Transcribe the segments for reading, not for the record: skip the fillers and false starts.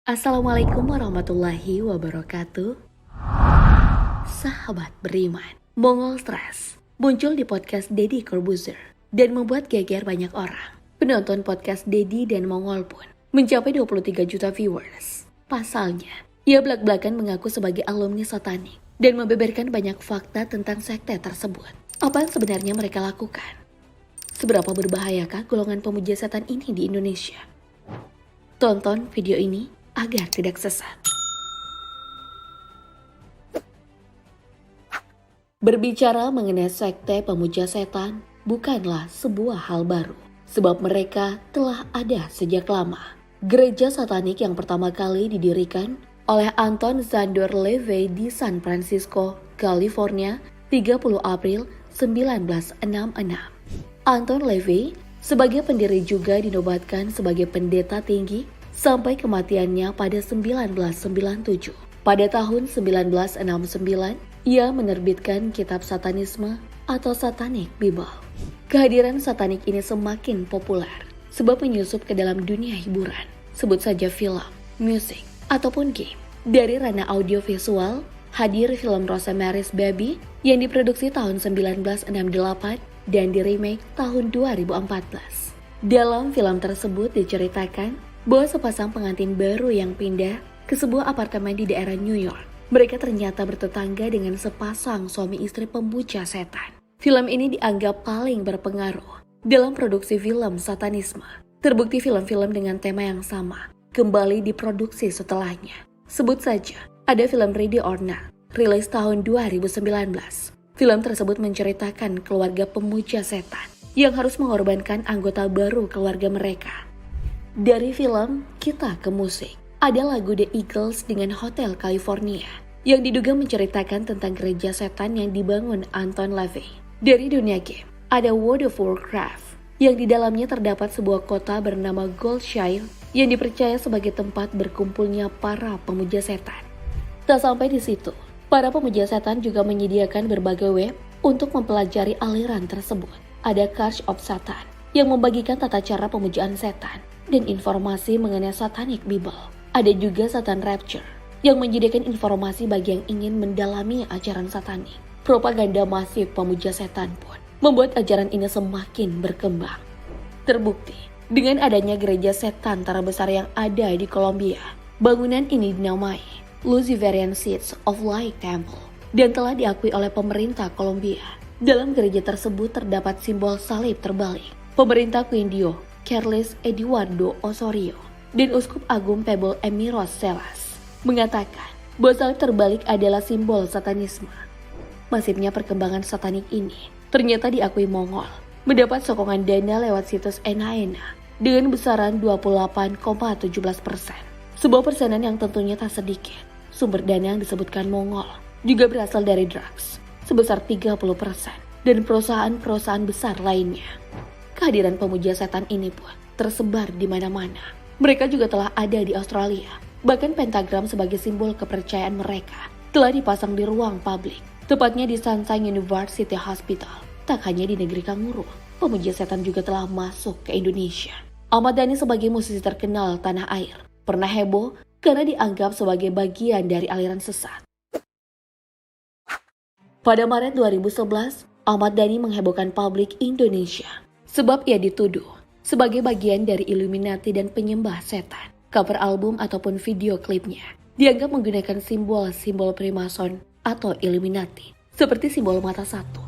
Assalamualaikum warahmatullahi wabarakatuh. Sahabat beriman, Mongol Stress muncul di podcast Deddy Corbuzier dan membuat geger banyak orang. Penonton podcast Deddy dan Mongol pun mencapai 23 juta viewers. Pasalnya, ia belak-belakan mengaku sebagai alumni satanik dan membeberkan banyak fakta tentang sekte tersebut. Apa yang sebenarnya mereka lakukan? Seberapa berbahayakah golongan pemuja setan ini di Indonesia? Tonton video ini agar tidak sesat. Berbicara mengenai sekte pemuja setan bukanlah sebuah hal baru, sebab mereka telah ada sejak lama. Gereja satanik yang pertama kali didirikan oleh Anton Szandor LaVey di San Francisco, California, 30 April 1966. Anton LaVey sebagai pendiri juga dinobatkan sebagai pendeta tinggi sampai kematiannya pada 1997. Pada tahun 1969, ia menerbitkan kitab Satanisme atau Satanic Bible. Kehadiran satanik ini semakin populer sebab menyusup ke dalam dunia hiburan, sebut saja film, musik, ataupun game. Dari ranah audiovisual, hadir film Rosemary's Baby yang diproduksi tahun 1968 dan di-remake tahun 2014. Dalam film tersebut diceritakan bahwa sepasang pengantin baru yang pindah ke sebuah apartemen di daerah New York. Mereka ternyata bertetangga dengan sepasang suami istri pemuja setan. Film ini dianggap paling berpengaruh dalam produksi film satanisme. Terbukti film-film dengan tema yang sama kembali diproduksi setelahnya. Sebut saja, ada film Ready or Not, rilis tahun 2019. Film tersebut menceritakan keluarga pemuja setan yang harus mengorbankan anggota baru keluarga mereka. Dari film kita ke musik, ada lagu The Eagles dengan Hotel California yang diduga menceritakan tentang gereja setan yang dibangun Anton LaVey. Dari dunia game, ada World of Warcraft yang di dalamnya terdapat sebuah kota bernama Goldshire yang dipercaya sebagai tempat berkumpulnya para pemuja setan. Tak sampai di situ, para pemuja setan juga menyediakan berbagai web untuk mempelajari aliran tersebut. Ada Church of Satan yang membagikan tata cara pemujaan setan dan informasi mengenai Satanic Bible. Ada juga Satan Rapture yang menyediakan informasi bagi yang ingin mendalami ajaran satanik. Propaganda masif pemuja setan pun membuat ajaran ini semakin berkembang. Terbukti dengan adanya gereja setan terbesar yang ada di Kolombia. Bangunan ini dinamai Luciferian Seeds of Light Temple dan telah diakui oleh pemerintah Kolombia. Dalam gereja tersebut terdapat simbol salib terbalik. Pemerintah Quindio Carles Eduardo Osorio dan Uskup Agung Pebble Emiros Celas mengatakan bahwa salib terbalik adalah simbol satanisme. Masifnya perkembangan satanik ini ternyata diakui Mongol mendapat sokongan dana lewat situs Enhaena dengan besaran 28,17%. Sebuah persenan yang tentunya tak sedikit. Sumber dana yang disebutkan Mongol juga berasal dari drugs sebesar 30% dan perusahaan-perusahaan besar lainnya. Kehadiran pemuja setan ini pun tersebar di mana-mana. Mereka juga telah ada di Australia. Bahkan pentagram sebagai simbol kepercayaan mereka telah dipasang di ruang publik, tepatnya di Sunshine University Hospital. Tak hanya di negeri Kanguru, pemuja setan juga telah masuk ke Indonesia. Ahmad Dhani sebagai musisi terkenal tanah air pernah heboh karena dianggap sebagai bagian dari aliran sesat. Pada Maret 2011, Ahmad Dhani menghebohkan publik Indonesia sebab ia dituduh sebagai bagian dari Illuminati dan penyembah setan. Cover album ataupun video klipnya dianggap menggunakan simbol-simbol Freemason atau Illuminati, seperti simbol mata satu.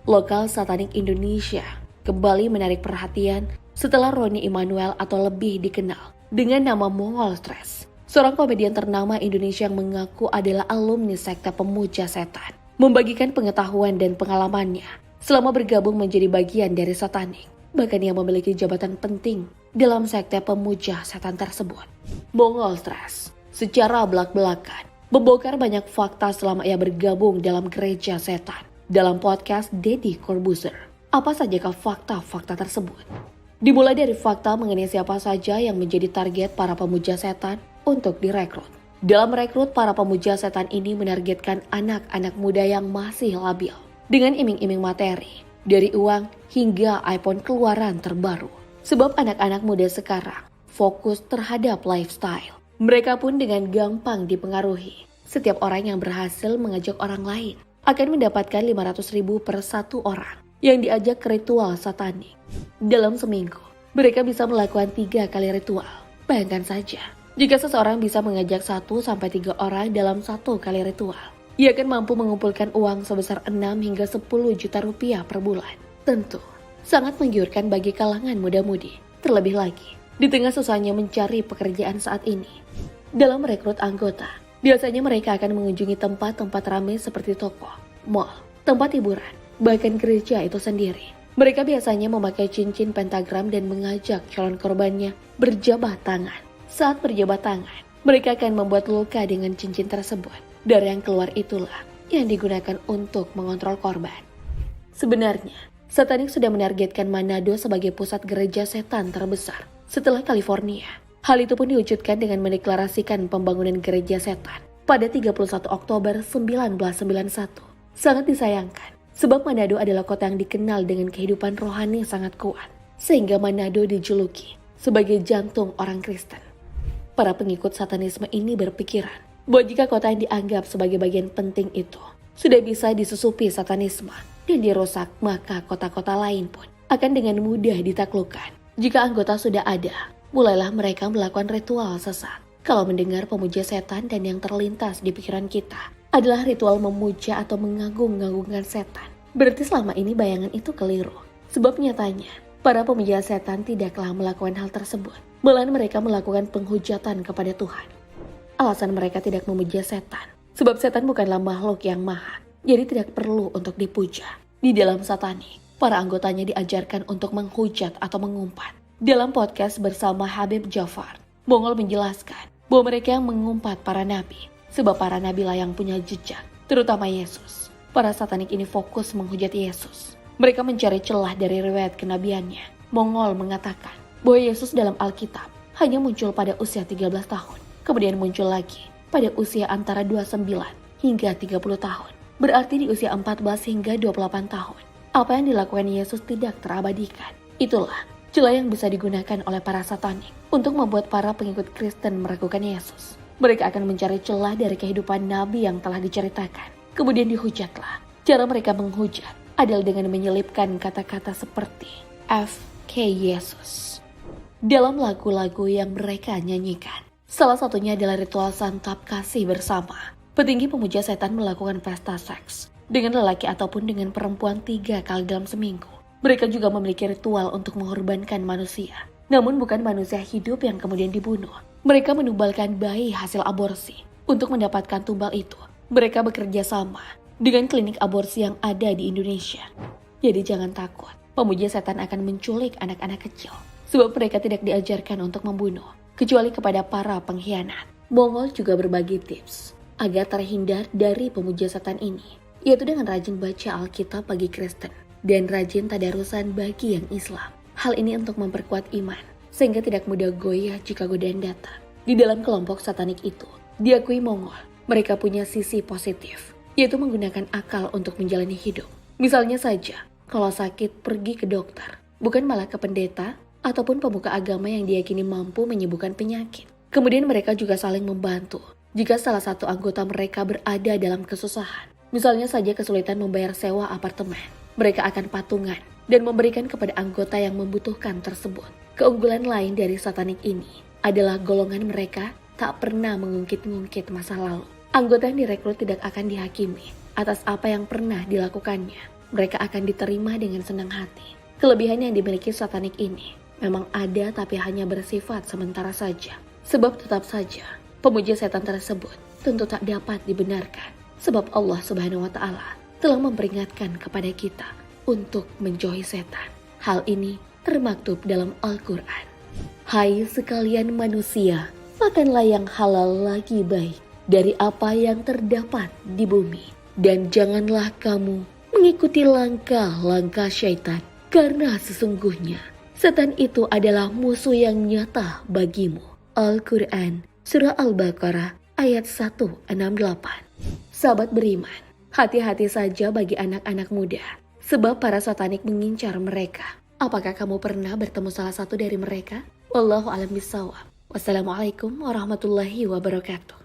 Lokal satanik Indonesia kembali menarik perhatian setelah Roni Immanuel atau lebih dikenal dengan nama Mongol Stress, seorang komedian ternama Indonesia yang mengaku adalah alumni sekte pemuja setan, membagikan pengetahuan dan pengalamannya selama bergabung menjadi bagian dari satanik. Bahkan ia memiliki jabatan penting dalam sekte pemuja setan tersebut. Mongol Stress secara belak-belakan membongkar banyak fakta selama ia bergabung dalam gereja setan. Dalam podcast Deddy Corbuzier, apa sajakah fakta-fakta tersebut? Dimulai dari fakta mengenai siapa saja yang menjadi target para pemuja setan untuk direkrut. Dalam merekrut, para pemuja setan ini menargetkan anak-anak muda yang masih labil dengan iming-iming materi, dari uang hingga iPhone keluaran terbaru. Sebab anak-anak muda sekarang fokus terhadap lifestyle, Mereka pun dengan gampang dipengaruhi. Setiap orang yang berhasil mengajak orang lain akan mendapatkan 500.000 per satu orang yang diajak ke ritual satanik. Dalam seminggu, mereka bisa melakukan 3 kali ritual. Bayangkan saja, jika seseorang bisa mengajak 1-3 orang dalam 1 kali ritual, ia akan mampu mengumpulkan uang sebesar 6 hingga 10 juta rupiah per bulan. Tentu, sangat menggiurkan bagi kalangan muda-mudi. Terlebih lagi, di tengah susahnya mencari pekerjaan saat ini. Dalam merekrut anggota, biasanya mereka akan mengunjungi tempat-tempat ramai seperti toko, mall, tempat hiburan, bahkan gereja itu sendiri. Mereka biasanya memakai cincin pentagram dan mengajak calon korbannya berjabat tangan. Saat berjabat tangan, mereka akan membuat luka dengan cincin tersebut. Darah yang keluar itulah yang digunakan untuk mengontrol korban. Sebenarnya, satanik sudah menargetkan Manado sebagai pusat gereja setan terbesar setelah California. Hal itu pun diwujudkan dengan mendeklarasikan pembangunan gereja setan pada 31 Oktober 1991. Sangat disayangkan, sebab Manado adalah kota yang dikenal dengan kehidupan rohani sangat kuat, sehingga Manado dijuluki sebagai jantung orang Kristen. Para pengikut satanisme ini berpikiran bahwa jika kota yang dianggap sebagai bagian penting itu sudah bisa disusupi satanisme dan dirusak, maka kota-kota lain pun akan dengan mudah ditaklukkan. Jika anggota sudah ada, mulailah mereka melakukan ritual sesat. Kalau mendengar pemuja setan dan yang terlintas di pikiran kita adalah ritual memuja atau mengagung-agungkan setan, berarti selama ini bayangan itu keliru. Sebab nyatanya, para pemuja setan tidaklah melakukan hal tersebut. Malahan mereka melakukan penghujatan kepada Tuhan. Alasan mereka tidak memuja setan, sebab setan bukanlah makhluk yang maha, jadi tidak perlu untuk dipuja. Di dalam satanik, para anggotanya diajarkan untuk menghujat atau mengumpat. Dalam podcast bersama Habib Jafar, Mongol menjelaskan bahwa mereka yang mengumpat para nabi, sebab para nabi lah yang punya jejak, terutama Yesus. Para satanik ini fokus menghujat Yesus. Mereka mencari celah dari riwayat kenabiannya. Mongol mengatakan bahwa Yesus dalam Alkitab hanya muncul pada usia 13 tahun, kemudian muncul lagi pada usia antara 29 hingga 30 tahun. Berarti di usia 14 hingga 28 tahun, apa yang dilakukan Yesus tidak terabadikan. Itulah celah yang bisa digunakan oleh para satanik untuk membuat para pengikut Kristen meragukan Yesus. Mereka akan mencari celah dari kehidupan Nabi yang telah diceritakan. Kemudian dihujatlah. Cara mereka menghujat adalah dengan menyelipkan kata-kata seperti F.K. Yesus dalam lagu-lagu yang mereka nyanyikan. Salah satunya adalah ritual santap kasih bersama. Petinggi pemuja setan melakukan pesta seks dengan lelaki ataupun dengan perempuan 3 kali dalam seminggu. Mereka juga memiliki ritual untuk mengorbankan manusia. Namun bukan manusia hidup yang kemudian dibunuh. Mereka menubalkan bayi hasil aborsi. Untuk mendapatkan tumbal itu, mereka bekerja sama dengan klinik aborsi yang ada di Indonesia. Jadi jangan takut, pemuja setan akan menculik anak-anak kecil. Sebab mereka tidak diajarkan untuk membunuh, kecuali kepada para pengkhianat. Mongol juga berbagi tips agar terhindar dari pemuja setan ini, yaitu dengan rajin baca Alkitab bagi Kristen dan rajin tadarusan bagi yang Islam. Hal ini untuk memperkuat iman, sehingga tidak mudah goyah jika godaan datang. Di dalam kelompok satanik itu, diakui Mongol, mereka punya sisi positif, yaitu menggunakan akal untuk menjalani hidup. Misalnya saja, kalau sakit pergi ke dokter, bukan malah ke pendeta ataupun pemuka agama yang diyakini mampu menyembuhkan penyakit. Kemudian mereka juga saling membantu jika salah satu anggota mereka berada dalam kesusahan. Misalnya saja kesulitan membayar sewa apartemen, mereka akan patungan dan memberikan kepada anggota yang membutuhkan tersebut. Keunggulan lain dari satanik ini adalah golongan mereka tak pernah mengungkit-ungkit masa lalu. Anggota yang direkrut tidak akan dihakimi atas apa yang pernah dilakukannya. Mereka akan diterima dengan senang hati. Kelebihan yang dimiliki satanik ini memang ada, tapi hanya bersifat sementara saja. Sebab tetap saja pemuja setan tersebut tentu tak dapat dibenarkan. Sebab Allah Subhanahu wa Ta'ala telah memperingatkan kepada kita untuk menjauhi setan. Hal ini termaktub dalam Al-Quran. Hai sekalian manusia, makanlah yang halal lagi baik dari apa yang terdapat di bumi. Dan janganlah kamu mengikuti langkah-langkah syaitan, karena sesungguhnya setan itu adalah musuh yang nyata bagimu. Al-Quran, Surah Al-Baqarah, ayat 168. Sahabat beriman, hati-hati saja bagi anak-anak muda, sebab para satanik mengincar mereka. Apakah kamu pernah bertemu salah satu dari mereka? Wallahu a'lam bishawab. Wassalamualaikum warahmatullahi wabarakatuh.